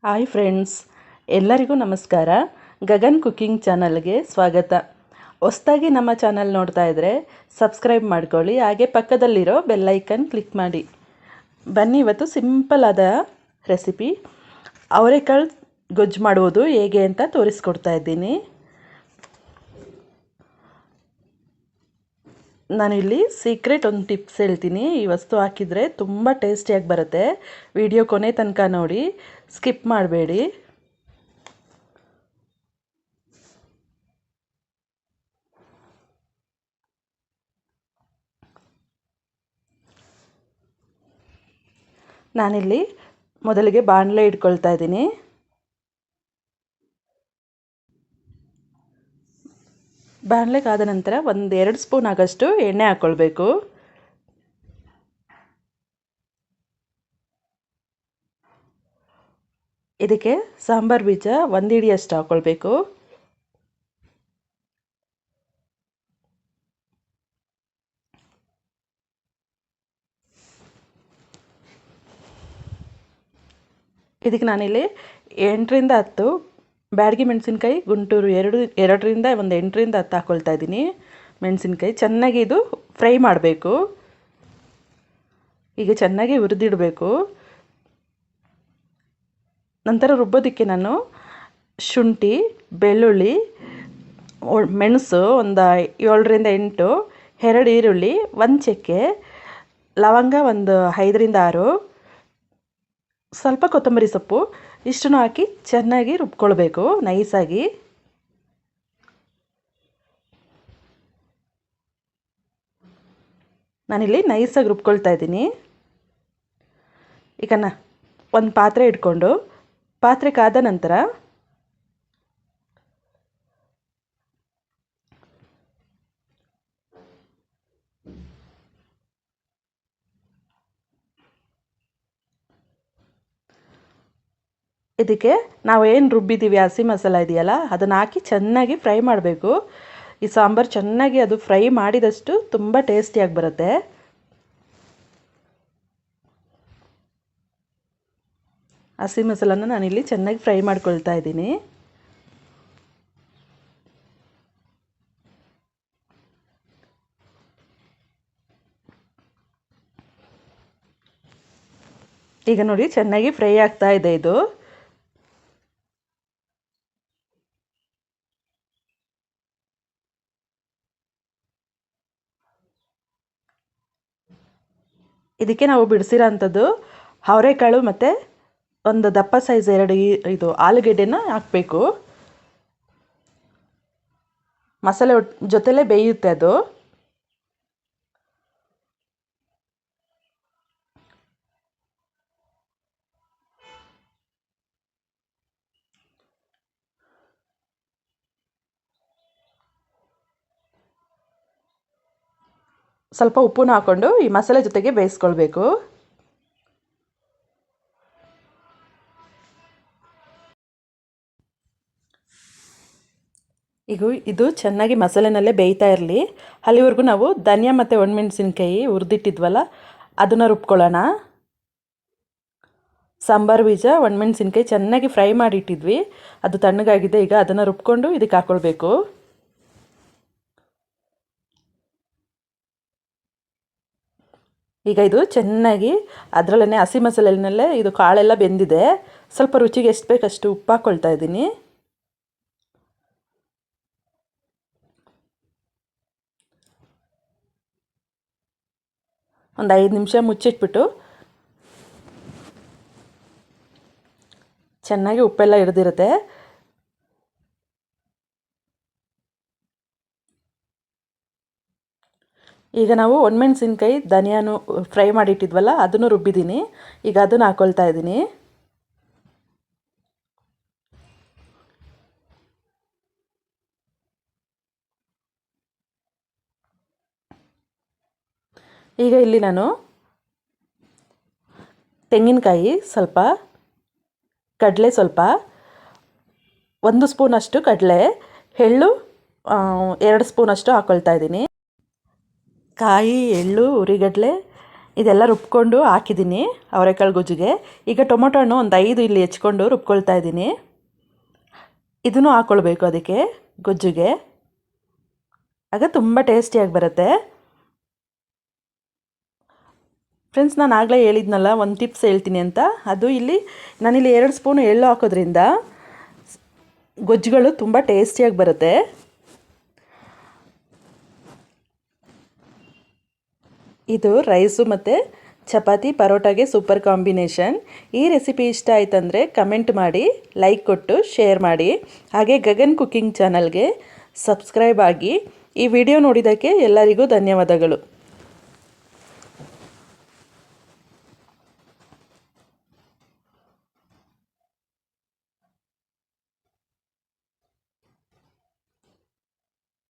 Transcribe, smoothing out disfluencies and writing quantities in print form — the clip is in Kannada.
ಹಾಯ್ ಫ್ರೆಂಡ್ಸ್, ಎಲ್ಲರಿಗೂ ನಮಸ್ಕಾರ. ಗಗನ್ ಕುಕಿಂಗ್ ಚಾನಲ್ಗೆ ಸ್ವಾಗತ. ಹೊಸದಾಗಿ ನಮ್ಮ ಚಾನಲ್ ನೋಡ್ತಾ ಇದ್ದರೆ ಸಬ್ಸ್ಕ್ರೈಬ್ ಮಾಡ್ಕೊಳ್ಳಿ, ಹಾಗೆ ಪಕ್ಕದಲ್ಲಿರೋ ಬೆಲ್ಲೈಕನ್ ಕ್ಲಿಕ್ ಮಾಡಿ. ಬನ್ನಿ, ಇವತ್ತು ಸಿಂಪಲ್ ಆದ ರೆಸಿಪಿ ಅವರೆಕಾಳು ಗೊಜ್ಜು ಮಾಡುವುದು ಹೇಗೆ ಅಂತ ತೋರಿಸ್ಕೊಡ್ತಾ ಇದ್ದೀನಿ. ನಾನಿಲ್ಲಿ ಸೀಕ್ರೆಟ್ ಒಂದು ಟಿಪ್ಸ್ ಹೇಳ್ತೀನಿ. ಈ ವಸ್ತು ಹಾಕಿದರೆ ತುಂಬ ಟೇಸ್ಟಿಯಾಗಿ ಬರುತ್ತೆ. ವಿಡಿಯೋ ಕೊನೆ ತನಕ ನೋಡಿ, ಸ್ಕಿಪ್ ಮಾಡಬೇಡಿ. ನಾನಿಲ್ಲಿ ಮೊದಲಿಗೆ ಬಾಣಲೆ ಇಟ್ಕೊಳ್ತಾ ಇದ್ದೀನಿ. ಬಾಣಲೆಗೆ ಆದ ನಂತರ 1-2 ಸ್ಪೂನ್ ಆಗಷ್ಟು ಎಣ್ಣೆ ಹಾಕ್ಕೊಳ್ಬೇಕು. ಇದಕ್ಕೆ ಸಾಂಬಾರು ಬೀಜ 1 ಹಿಡಿಯಷ್ಟು ಹಾಕ್ಕೊಳ್ಬೇಕು. ಇದಕ್ಕೆ ನಾನಿಲ್ಲಿ 8-10 ಬ್ಯಾಡಗಿ ಮೆಣಸಿನ್ಕಾಯಿ ಗುಂಟೂರು, ಎರಡರಿಂದ 8-10 ಹಾಕ್ಕೊಳ್ತಾ ಇದ್ದೀನಿ. ಮೆಣಸಿನ್ಕಾಯಿ ಚೆನ್ನಾಗಿ ಇದು ಫ್ರೈ ಮಾಡಬೇಕು. ಈಗ ಚೆನ್ನಾಗಿ ಹುರಿದಿಡಬೇಕು. ನಂತರ ರುಬ್ಬೋದಕ್ಕೆ ನಾನು ಶುಂಠಿ, ಬೆಳ್ಳುಳ್ಳಿ, ಮೆಣಸು ಒಂದು 7-8, 2 ಈರುಳ್ಳಿ, 1 ಚಕ್ಕೆ, ಲವಂಗ ಒಂದು 5-6, ಸ್ವಲ್ಪ ಕೊತ್ತಂಬರಿ ಸೊಪ್ಪು ಇಷ್ಟನ್ನು ಹಾಕಿ ಚೆನ್ನಾಗಿ ರುಬ್ಕೊಳ್ಬೇಕು ನೈಸಾಗಿ. ನಾನಿಲ್ಲಿ ನೈಸಾಗಿ ರುಬ್ಕೊಳ್ತಾ ಇದ್ದೀನಿ. ಈಗ ಒಂದು ಪಾತ್ರೆ ಇಟ್ಕೊಂಡು ಪಾತ್ರೆ ಕಾದ ನಂತರ ಇದಕ್ಕೆ ನಾವು ಏನು ರುಬ್ಬಿದ್ದೀವಿ ಹಸಿ ಮಸಾಲ ಇದೆಯಲ್ಲ, ಅದನ್ನು ಹಾಕಿ ಚೆನ್ನಾಗಿ ಫ್ರೈ ಮಾಡಬೇಕು. ಈ ಸಾಂಬಾರು ಚೆನ್ನಾಗಿ ಅದು ಫ್ರೈ ಮಾಡಿದಷ್ಟು ತುಂಬ ಟೇಸ್ಟಿಯಾಗಿ ಬರುತ್ತೆ. ಹಸಿ ಮಸಾಲನ ನಾನಿಲ್ಲಿ ಚೆನ್ನಾಗಿ ಫ್ರೈ ಮಾಡ್ಕೊಳ್ತಾ ಇದ್ದೀನಿ. ಈಗ ನೋಡಿ ಚೆನ್ನಾಗಿ ಫ್ರೈ ಆಗ್ತಾ ಇದೆ ಇದು. ಇದಕ್ಕೆ ನಾವು ಬಿಡಿಸಿರೋ ಅಂಥದ್ದು ಅವರೆಕಾಳು ಮತ್ತು ಒಂದು ದಪ್ಪ ಸೈಜ್ 2 ಇದು ಆಲೂಗೆಡ್ಡೆನ ಹಾಕಬೇಕು. ಮಸಾಲೆ ಜೊತೆಲೇ ಬೇಯುತ್ತೆ ಅದು. ಸ್ವಲ್ಪ ಉಪ್ಪನ್ನ ಹಾಕ್ಕೊಂಡು ಈ ಮಸಾಲೆ ಜೊತೆಗೆ ಬೇಯಿಸ್ಕೊಳ್ಬೇಕು. ಈಗ ಇದು ಚೆನ್ನಾಗಿ ಮಸಾಲೆನಲ್ಲೇ ಬೇಯ್ತಾ ಇರಲಿ. ಅಲ್ಲಿವರೆಗೂ ನಾವು ಧನಿಯಾ ಮತ್ತು ಒಣಮೆಣಸಿನ್ಕಾಯಿ ಹುರಿದಿಟ್ಟಿದ್ವಲ್ಲ, ಅದನ್ನು ರುಬ್ಕೊಳ್ಳೋಣ. ಸಾಂಬಾರು ಬೀಜ, ಒಣಮೆಣಸಿನ್ಕಾಯಿ ಚೆನ್ನಾಗಿ ಫ್ರೈ ಮಾಡಿಟ್ಟಿದ್ವಿ, ಅದು ತಣ್ಣಗಾಗಿದೆ. ಈಗ ಅದನ್ನು ರುಬ್ಕೊಂಡು ಇದಕ್ಕೆ ಹಾಕ್ಕೊಳ್ಬೇಕು. ಈಗ ಇದು ಚೆನ್ನಾಗಿ ಅದರಲ್ಲೇ ಹಸಿ ಮಸಾಲೆನಲ್ಲೇ ಇದು ಕಾಳೆಲ್ಲ ಬೆಂದಿದೆ. ಸ್ವಲ್ಪ ರುಚಿಗೆ ಎಷ್ಟು ಬೇಕಷ್ಟು ಉಪ್ಪು ಹಾಕ್ಕೊಳ್ತಾ ಇದ್ದೀನಿ. ಒಂದು 5 ನಿಮಿಷ ಮುಚ್ಚಿಟ್ಬಿಟ್ಟು ಚೆನ್ನಾಗಿ ಉಪ್ಪೆಲ್ಲ ಹಿಡಿದಿರುತ್ತೆ. ಈಗ ನಾವು ಒಣಮೆಣಸಿನ್ಕಾಯಿ, ಧನಿಯಾನು ಫ್ರೈ ಮಾಡಿಟ್ಟಿದ್ವಲ್ಲ, ಅದನ್ನು ರುಬ್ಬಿದ್ದೀನಿ. ಈಗ ಅದನ್ನು ಹಾಕ್ಕೊಳ್ತಾ ಇದ್ದೀನಿ. ಈಗ ಇಲ್ಲಿ ನಾನು ತೆಂಗಿನಕಾಯಿ ಸ್ವಲ್ಪ, ಕಡಲೆ ಸ್ವಲ್ಪ, 1 ಸ್ಪೂನಷ್ಟು ಕಡಲೆ, ಎಳ್ಳು 2 ಸ್ಪೂನಷ್ಟು ಹಾಕ್ಕೊಳ್ತಾ ಇದ್ದೀನಿ. ಕಾಯಿ, ಎಳ್ಳು, ಹುರಿಗಡಲೆ ಇದೆಲ್ಲ ರುಬ್ಕೊಂಡು ಹಾಕಿದ್ದೀನಿ ಅವರೆಕಾಳು ಗೊಜ್ಜಿಗೆ. ಈಗ ಟೊಮೊಟೊ ಹಣ್ಣು ಒಂದು 5 ಇಲ್ಲಿ ಹೆಚ್ಕೊಂಡು ರುಬ್ಕೊಳ್ತಾ ಇದ್ದೀನಿ. ಇದನ್ನು ಹಾಕ್ಕೊಳ್ಬೇಕು ಅದಕ್ಕೆ ಗೊಜ್ಜಿಗೆ, ಆಗ ತುಂಬ ಟೇಸ್ಟಿಯಾಗಿ ಬರುತ್ತೆ. ಫ್ರೆಂಡ್ಸ್, ನಾನು ಆಗಲೇ ಹೇಳಿದ್ನಲ್ಲ ಒಂದು ಟಿಪ್ಸ್ ಹೇಳ್ತೀನಿ ಅಂತ, ಅದು ನಾನಿಲ್ಲಿ 2 ಸ್ಪೂನು ಎಳ್ಳು ಹಾಕೋದ್ರಿಂದ ಗೊಜ್ಜುಗಳು ತುಂಬ ಟೇಸ್ಟಿಯಾಗಿ ಬರುತ್ತೆ. ಇದು ರೈಸು ಮತ್ತು ಚಪಾತಿ ಪರೋಟಾಗೆ ಸೂಪರ್ ಕಾಂಬಿನೇಷನ್. ಈ ರೆಸಿಪಿ ಇಷ್ಟ ಆಯ್ತಂದರೆ ಕಮೆಂಟ್ ಮಾಡಿ, ಲೈಕ್ ಕೊಟ್ಟು ಶೇರ್ ಮಾಡಿ. ಹಾಗೆ ಗಗನ್ ಕುಕಿಂಗ್ ಚಾನಲ್ಗೆ ಸಬ್ಸ್ಕ್ರೈಬ್ ಆಗಿ. ಈ ವಿಡಿಯೋ ನೋಡಿದ್ದಕ್ಕೆ ಎಲ್ಲರಿಗೂ ಧನ್ಯವಾದಗಳು.